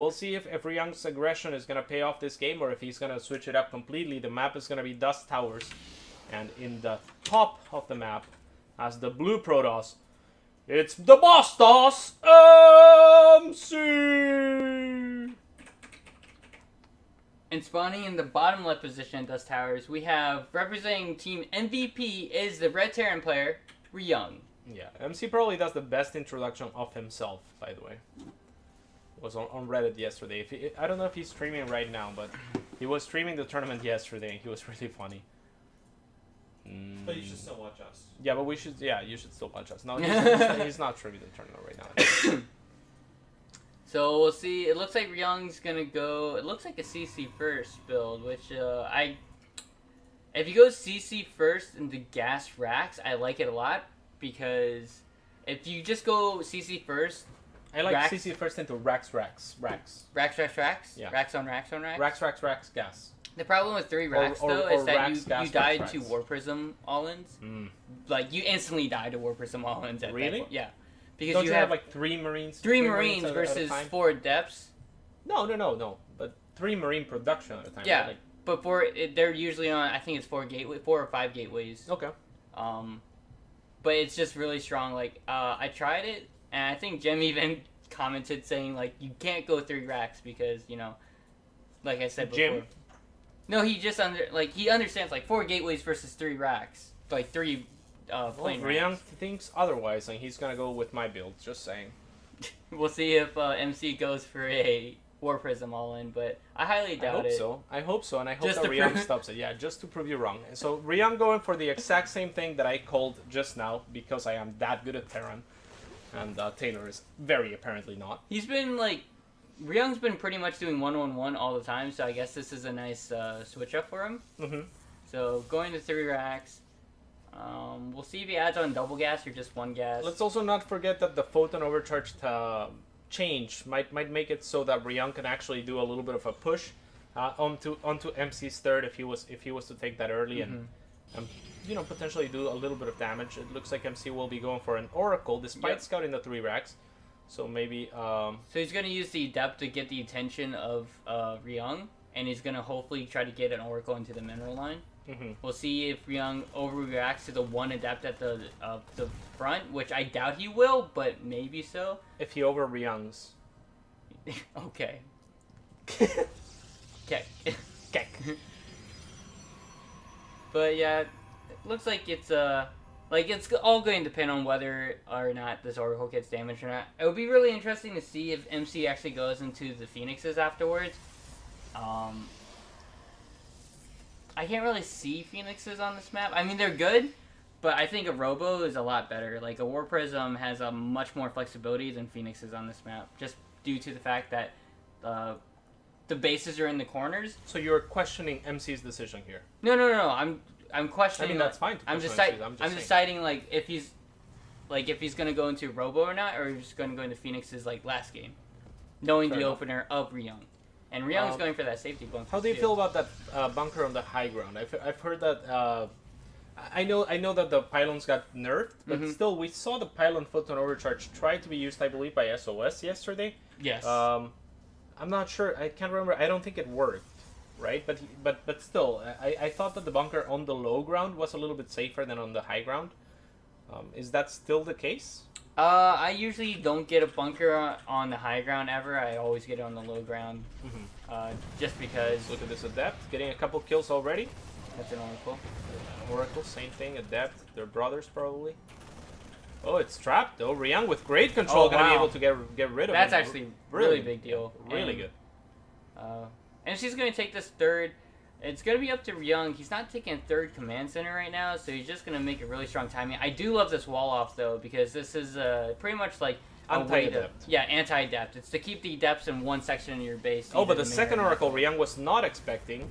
We'll see if Ryung's aggression is going to pay off this game or if he's going to switch it up completely. The map is going to be Dust Towers. And in the top of the map, as the blue Protoss, it's the Boss Toss MC! And spawning in the bottom left position, Dust Towers, we have representing team MVP is the Red Terran player, Ryung. Yeah, MC probably does the best introduction of himself, by the way. Was on Reddit yesterday. I don't know if he's streaming right now, but he was streaming the tournament yesterday and he was really funny. But you should still watch us. Yeah, but we should. Yeah, you should still watch us. No, he's not streaming the tournament right now. So we'll see. It looks like Ryung's gonna go. It looks like a CC first build, which if you go CC first into gas racks, I like it a lot because if you just go CC first. I like CC first into racks. Yeah. Racks on racks. Racks, gas. The problem with 3 racks, though, is that you died to War Prism all-ins. Like, you instantly die to War Prism all-ins at that point. Yeah. Because Don't you have, like, 3 Marines? 3 Marines versus 4 Adepts. No. But 3 Marine production at a time. Yeah, like... but they're usually on, I think it's 4 or 5 gateways. Okay. But it's just really strong. Like, I tried it, and I think Jem even commented saying, like, you can't go 3 racks because, you know, like I said before. Jim? No, he just he understands, like, 4 gateways versus 3 racks. Like, 3 plane racks. Ryung thinks otherwise, and he's gonna go with my build, just saying. We'll see if MC goes for a War Prism all-in, but I highly doubt it. I hope so, and I hope Just that to Ryung prove- stops it. Yeah, just to prove you wrong. So Ryung going for the exact same thing that I called just now, because I am that good at Terran. And Taylor is very apparently not. He's been, like... Ryung's been pretty much doing 1-1-1 all the time, so I guess this is a nice switch up for him. Mm-hmm. So, going to 3 racks. We'll see if he adds on double gas or just 1 gas. Let's also not forget that the photon overcharged change might make it so that Ryung can actually do a little bit of a push onto MC's third if he was to take that early and you know, potentially do a little bit of damage. It looks like MC will be going for an Oracle despite scouting the 3 racks. So maybe So he's gonna use the Adept to get the attention of Ryung, and he's gonna hopefully try to get an Oracle into the mineral line. We'll see if Ryung overreacts to the 1 Adept at the front, which I doubt he will, but maybe so. If he over Ryung's. Okay. Okay. But yeah, it looks like it's it's all going to depend on whether or not this Oracle gets damaged or not. It would be really interesting to see if MC actually goes into the Phoenixes afterwards. I can't really see Phoenixes on this map. I mean, they're good, but I think a Robo is a lot better. Like, a War Prism has a much more flexibility than Phoenixes on this map, just due to the fact that the bases are in the corners. So you're questioning MC's decision here? No. I'm questioning. I mean, that's fine. I'm just deciding like if he's gonna go into Robo or not, or he's gonna go into Phoenix's like last game, knowing the opener of Ryung, and Ryung's going for that safety bunker. How do you feel about that bunker on the high ground? I've heard that. I know that the pylons got nerfed, but still we saw the pylon photon overcharge try to be used, I believe, by SOS yesterday. Yes. I'm not sure. I can't remember. I don't think it worked. Right, but still, I thought that the bunker on the low ground was a little bit safer than on the high ground. Is that still the case? I usually don't get a bunker on the high ground ever. I always get it on the low ground, just because. Look at this Adept, getting a couple kills already. That's an Oracle. Oracle, same thing. Adept, they're brothers probably. Oh, it's trapped though. Ryung with great control gonna be able to get rid of it. That's actually really big deal. Really good. And she's going to take this third. It's going to be up to Ryung. He's not taking third command center right now, so he's just going to make a really strong timing. I do love this wall off, though, because this is pretty much like anti-adept. Yeah, anti-adept. It's to keep the adepts in one section of your base. Oh, but the second Oracle Ryung was not expecting,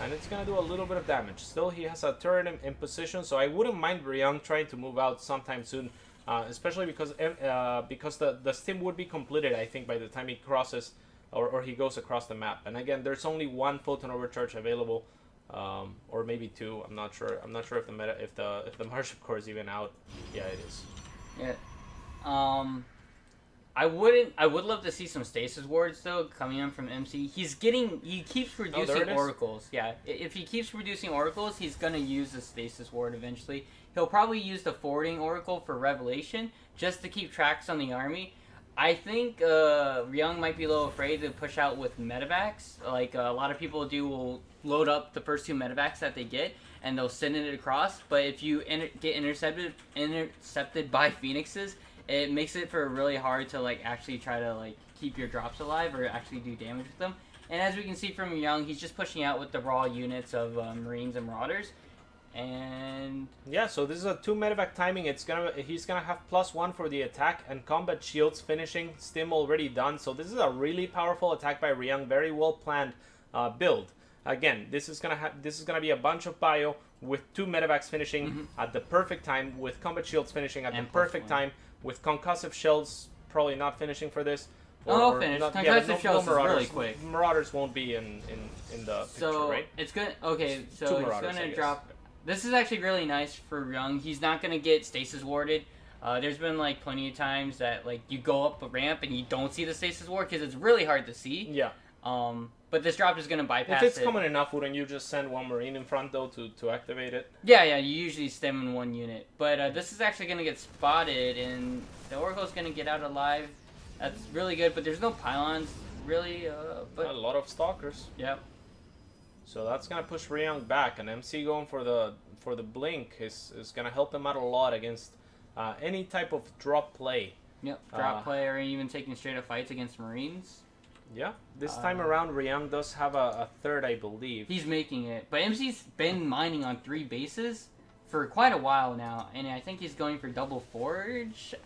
and it's going to do a little bit of damage. Still, he has a turret in position, so I wouldn't mind Ryung trying to move out sometime soon, especially because the stim would be completed, I think, by the time he crosses... Or he goes across the map, and again, there's only 1 photon overcharge available, or maybe 2. I'm not sure. I'm not sure if the Marship core is even out. Yeah, it is. Yeah. I would love to see some stasis wards though coming in from MC. He keeps producing oracles. Yeah, if he keeps producing oracles, he's gonna use the stasis ward eventually. He'll probably use the forwarding oracle for revelation just to keep tracks on the army. I think Ryung might be a little afraid to push out with medevacs. Like a lot of people will load up the first 2 medevacs that they get and they'll send it across. But if you get intercepted by phoenixes, it makes it for really hard to like actually try to like keep your drops alive or actually do damage with them. And as we can see from Ryung, he's just pushing out with the raw units of Marines and Marauders. And yeah, so this is a 2 medevac timing. He's gonna have +1 for the attack and combat shields finishing, stim already done. So this is a really powerful attack by Ryung, very well planned build. Again, this is gonna be a bunch of bio with 2 medevacs finishing at the perfect time, with combat shields finishing at the perfect time, with concussive shells probably not finishing for this. Finish. Concussive shells is really quick. Marauders won't be in the picture, right? It's good. Okay, so it's gonna drop. This is actually really nice for Ryung. He's not gonna get stasis warded. There's been like plenty of times that like you go up a ramp and you don't see the stasis ward because it's really hard to see. Yeah. But this drop is gonna bypass it. If it's it. common enough, wouldn't you just send 1 Marine in front though to activate it? Yeah. You usually stem in 1 unit, but this is actually gonna get spotted and the Oracle's gonna get out alive. That's really good, but there's no pylons really. But a lot of stalkers. Yep. So that's gonna push Ryung back, and MC going for the blink is gonna help him out a lot against any type of drop play. Yep, drop play or even taking straight up fights against Marines. Yeah, this time around Ryung does have a third, I believe. He's making it, but MC's been mining on 3 bases for quite a while now, and I think he's going for double forge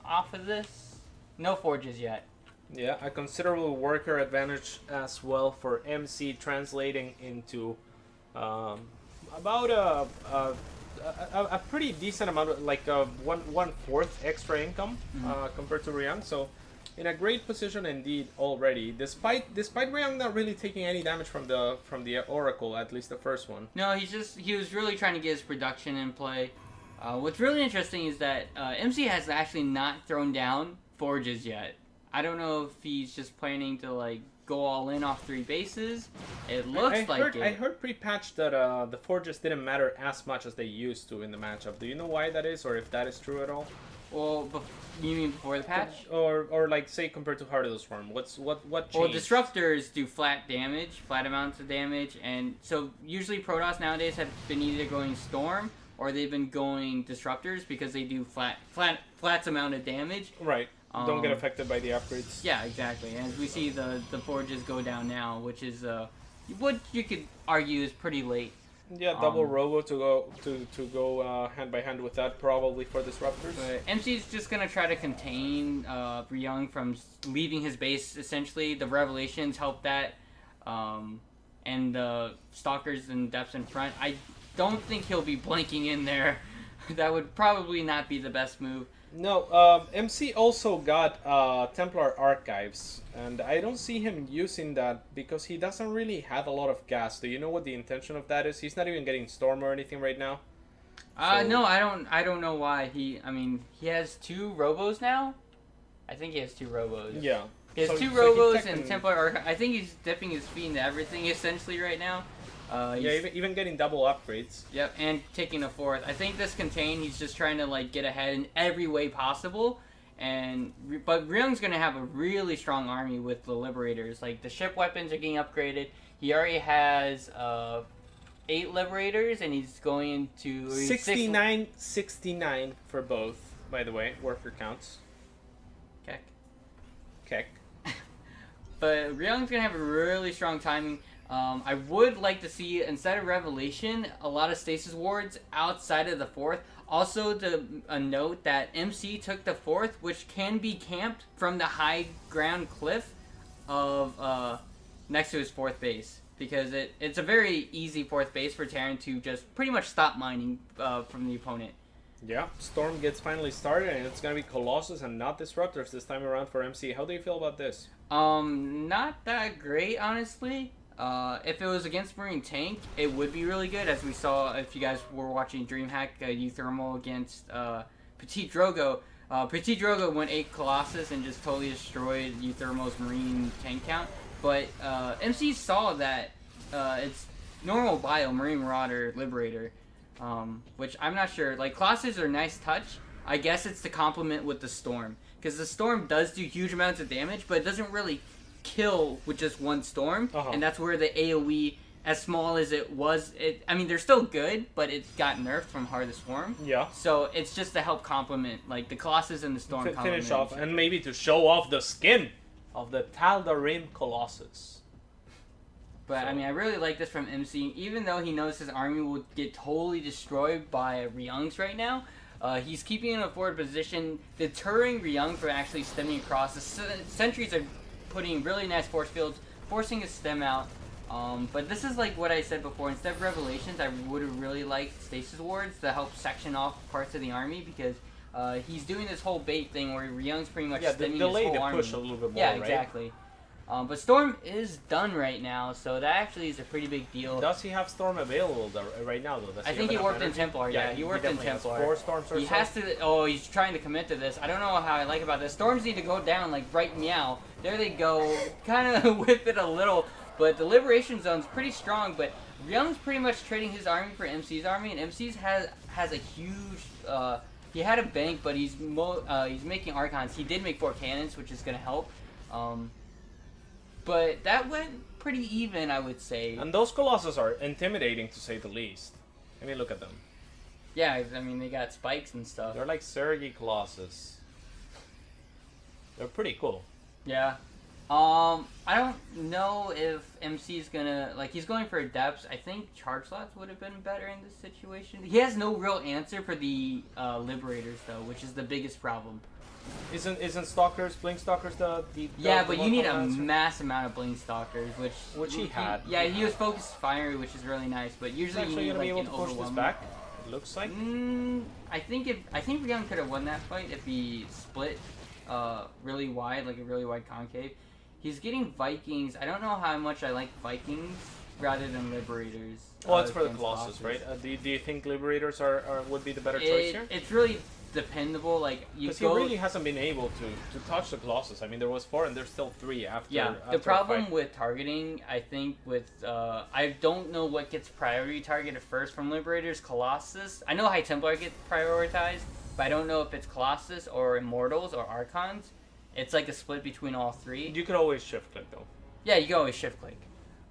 off of this. No forges yet. Yeah, a considerable worker advantage as well for MC, translating into about a pretty decent amount of like 1/4 extra income compared to Ryung. So in a great position indeed already, despite Ryung not really taking any damage from the Oracle, at least the first one. No, he was really trying to get his production in play. What's really interesting is that MC has actually not thrown down forges yet. I don't know if he's just planning to like go all in off 3 bases. It looks I heard pre-patch that the forges didn't matter as much as they used to in the matchup. Do you know why that is, or if that is true at all? Well, you mean before the patch? Or like say compared to Heart of the Swarm, what changed? Well, disruptors do flat amounts of damage, and so usually Protoss nowadays have been either going Storm or they've been going disruptors because they do flat amount of damage. Right. Don't get affected by the upgrades. Yeah, exactly. As we see the forges go down now, which is what you could argue is pretty late. Yeah, double robo to go hand by hand with that probably for disruptors. But MC's just gonna try to contain Ryung from leaving his base. Essentially, the revelations help that, and the stalkers and depths in front. I don't think he'll be blanking in there. That would probably not be the best move. No, MC also got Templar Archives, and I don't see him using that because he doesn't really have a lot of gas. Do you know what the intention of that is? He's not even getting Storm or anything right now. No, I don't know why. He has 2 robos now. I think he has 2 robos. Yeah. He has 2 robos and Templar Archives. I think he's dipping his feet into everything essentially right now. Even getting double upgrades. Yep, and taking a 4th. I think this contain, he's just trying to like get ahead in every way possible. But Ryung's gonna have a really strong army with the Liberators. Like the ship weapons are getting upgraded. He already has 8 Liberators, and he's going to 69 for both. By the way, worker counts. Keck. But Ryung's gonna have a really strong timing. I would like to see, instead of Revelation, a lot of stasis wards outside of the 4th. Also, a note that MC took the 4th, which can be camped from the high ground cliff of next to his 4th base. Because it's a very easy 4th base for Terran to just pretty much stop mining from the opponent. Yeah, Storm gets finally started, and it's going to be Colossus and not Disruptors this time around for MC. How do you feel about this? Not that great, honestly. If it was against Marine Tank, it would be really good, as we saw if you guys were watching DreamHack U-Thermal against Petit Drogo. Petit Drogo went 8 Colossus and just totally destroyed Euthermo's Marine tank count. But MC saw that it's normal bio, Marine Marauder, Liberator, which I'm not sure. Like, Colossus are a nice touch. I guess it's to complement with the Storm. Because the Storm does do huge amounts of damage, but it doesn't really kill with just one Storm. And that's where the AoE, as small as it was, I mean, they're still good, but it got nerfed from Heart of the Swarm. Yeah. So it's just to help complement, like, the Colossus and the Storm finish off, and maybe to show off the skin of the Tal'Darim Colossus. But, I mean, I really like this from MC. Even though he knows his army will get totally destroyed by Ryung's right now, he's keeping in a forward position, deterring Ryung from actually stemming across. The sentries are putting really nice force fields, forcing his stem out. But this is like what I said before. Instead of Revelations, I would have really liked Stasis Wards to help section off parts of the army, because he's doing this whole bait thing where Ryung's pretty much stemming his whole army. Push a little bit more, yeah, right? exactly. But Storm is done right now, so that actually is a pretty big deal. Does he have Storm available right now, though? I think he worked in Templar. Yeah, he worked in Templar. 4 Storms or he has to. Oh, he's trying to commit to this. I don't know how I like about this. Storms need to go down like right meow. There they go. Kind of whip it a little, but the Liberation Zone's pretty strong. But Ryung's pretty much trading his army for MC's army, and MC's has a huge. He had a bank, but he's making Archons. He did make 4 cannons, which is gonna help. But that went pretty even, I would say. And those Colossus are intimidating, to say the least. I mean, look at them. Yeah, I mean, they got spikes and stuff. They're like Sergi Colossus. They're pretty cool. Yeah. I don't know if MC's gonna... Like, he's going for depths. I think charge slots would have been better in this situation. He has no real answer for the Liberators, though, which is the biggest problem. Isn't Stalkers, Blink Stalkers the yeah, but you need a mass amount of Blink Stalkers, which he had. Yeah, he was focused fiery, which is really nice, but usually you need like an overwhelming. Back. It looks like. I think Ryung could have won that fight if he split really wide, like a really wide concave. He's getting Vikings. I don't know how much I like Vikings rather than Liberators. Well, it's for the Colossus, right? Do you think Liberators would be the better choice here? It's really dependable, like because he really hasn't been able to touch the Colossus. I mean, there was 4 and there's still 3 after. Yeah, after the problem with targeting, I think, with I don't know what gets priority targeted first from Liberators. Colossus. I know High Templar get prioritized, but I don't know if it's Colossus or Immortals or Archons. It's like a split between all 3. You could always shift click though. Yeah, you can always shift click.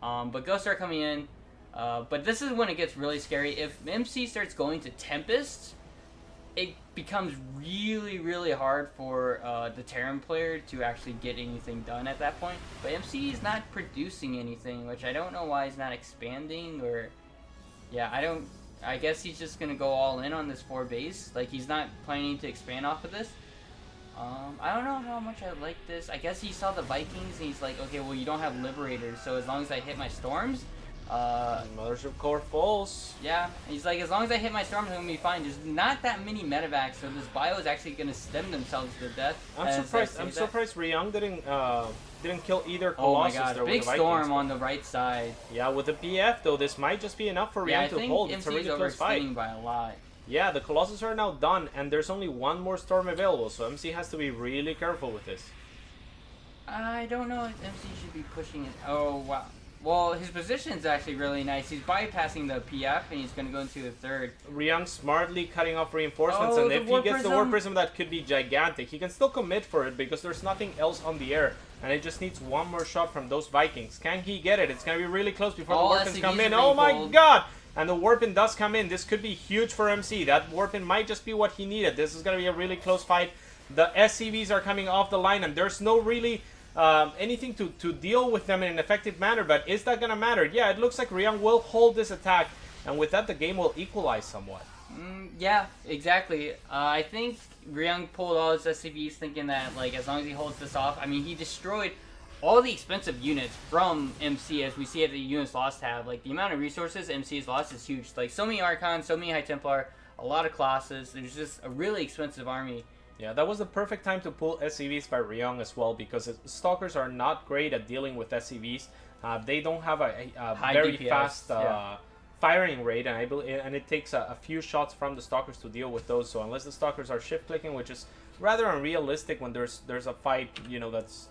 But Ghosts are coming in. But this is when it gets really scary. If MC starts going to Tempest, it becomes really, really hard for the Terran player to actually get anything done at that point. But MC is not producing anything, which I don't know why he's not expanding, or... Yeah, I guess he's just going to go all in on this 4 base. Like, he's not planning to expand off of this. I don't know how much I like this. I guess he saw the Vikings and he's like, okay, well, you don't have Liberators, so as long as I hit my Storms... Mothership Core falls. Yeah, he's like, as long as I hit my Storms, I'm gonna be fine. There's not that many medevacs, so this bio is actually gonna stem themselves to death. I'm surprised Ryung didn't kill either Colossus. Oh my god, there big with the Storm Vikings. on the right side. Yeah, with the BF though, this might just be enough for Ryung to hold. It's a really close fight. By a lot. Yeah, the Colossus are now done, and there's only 1 more Storm available, so MC has to be really careful with this. I don't know if MC should be pushing it. Oh wow. Well, his position's actually really nice. He's bypassing the PF, and he's going to go into the 3rd. Ryung smartly cutting off reinforcements, and if he gets the Warp Prism, that could be gigantic. He can still commit for it, because there's nothing else on the air, and it just needs 1 more shot from those Vikings. Can he get it? It's going to be really close before the Warpins come in. Oh my god! And the Warpin does come in. This could be huge for MC. That Warpin might just be what he needed. This is going to be a really close fight. The SCVs are coming off the line, and there's no really... anything to deal with them in an effective manner, but is that going to matter? Yeah, it looks like Ryung will hold this attack, and with that the game will equalize somewhat. Yeah, exactly. I think Ryung pulled all his SCVs thinking that, like, as long as he holds this off, I mean, he destroyed all the expensive units from MC, as we see at the units lost tab. Like, the amount of resources MC has lost is huge. Like, so many Archons, so many High Templar, a lot of Colossus. There's just a really expensive army. Yeah, that was the perfect time to pull SCVs by Ryung as well, because Stalkers are not great at dealing with SCVs. They don't have a very DPS, fast firing rate, and it takes a few shots from the Stalkers to deal with those. So unless the Stalkers are shift clicking, which is rather unrealistic when there's a fight, you know, that's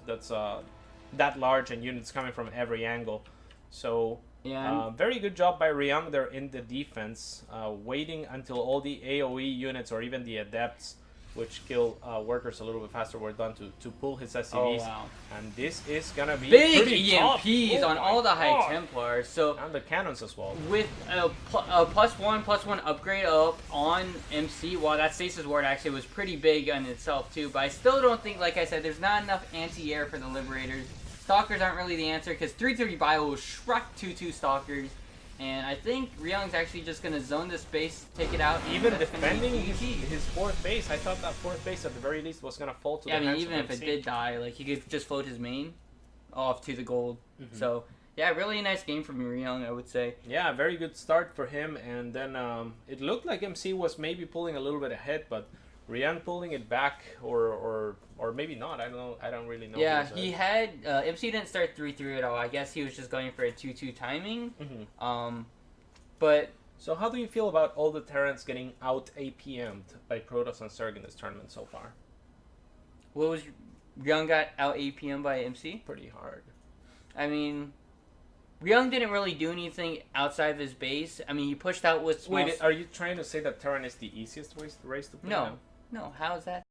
that large and units coming from every angle. So Yeah. very good job by Ryung there in the defense, waiting until all the AoE units or even the adepts, which kill workers a little bit faster, were done to pull his SCVs. Oh, wow. And this is gonna be Big pretty tough. EMPs Oh on my all the High God. Templars. So And the cannons as well. with a +1/+1 upgrade up on MC, while that stasis ward actually was pretty big on itself too, but I still don't think, like I said, there's not enough anti-air for the Liberators. Stalkers aren't really the answer, because 330 Bio will Shrek 2/2 Stalkers, and I think Ryung's actually just going to zone the space, take it out. Even and that's gonna be defending GG. his fourth base, I thought that fourth base at the very least was gonna fall to Yeah, I the mean, hands even of if it MC. did die, like, he could just float his main off to the gold. Mm-hmm. So, yeah, really nice game from Ryung, I would say. Yeah, very good start for him, and then it looked like MC was maybe pulling a little bit ahead, but Ryung pulling it back, or maybe not. I don't know. I don't really know. Yeah, who's he ahead. had MC didn't start 3-3 at all. I guess he was just going for a 2-2 timing. Mhm. But So how do you feel about all the Terrans getting out APM'd by Protoss and Zerg in this tournament so far? what was Ryung got out APM by MC? Pretty hard. I mean, Ryung didn't really do anything outside of his base. I mean, he pushed out with small. Wait, are you trying to say that Terran is the easiest race to play? No, now? no. How is that?